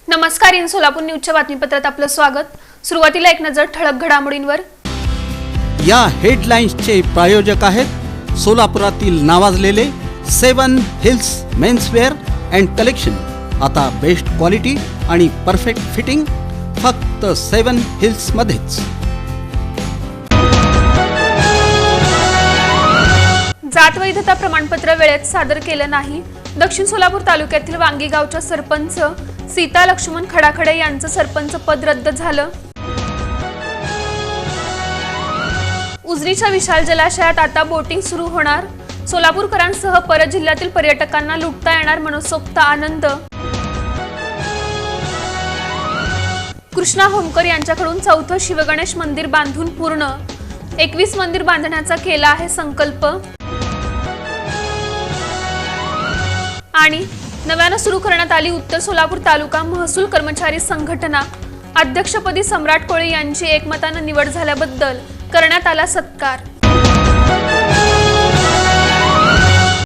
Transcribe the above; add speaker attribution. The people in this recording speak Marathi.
Speaker 1: नमस्कार, इन सोलापूर न्यूजच्या बातमीपत्रात आपलं स्वागत। सुरुवातीला एक नजर ठळक घडामोडींवर।
Speaker 2: या हेडलाईन्सचे प्रायोजक आहेत सोलापुरातील नावाजलेले 7 हिल्स मेन्सवेअर अँड कलेक्शन। आता बेस्ट क्वालिटी आणि परफेक्ट फिटिंग फक्त 7 हिल्स मध्येच।
Speaker 1: जात वैधता प्रमाणपत्र वेळेत सादर केलं नाही। दक्षिण सोलापूर तालुक्यातील वांगी गावच्या सरपंच सीता लक्ष्मण खडाखडे यांचं सरपंच पद रद्द झालं। उजनीच्या विशाल जलाशयात आता बोटिंग सुरू होणार। सोलापूरकरांसह परत जिल्ह्यातील पर्यटकांना लुटता येणार मनसोक्त आनंद। कृष्णा होमकर यांच्याकडून 4थं शिवगणेश मंदिर बांधून पूर्ण। 21 मंदिर बांधण्याचा केला आहे संकल्प। आणि नव्यानं सुरू करण्यात आली उत्तर सोलापूर तालुका महसूल कर्मचारी संघटना। अध्यक्षपदी सम्राट कोळे यांची एकमतानं निवड झाल्याबद्दल करण्यात आला सत्कार।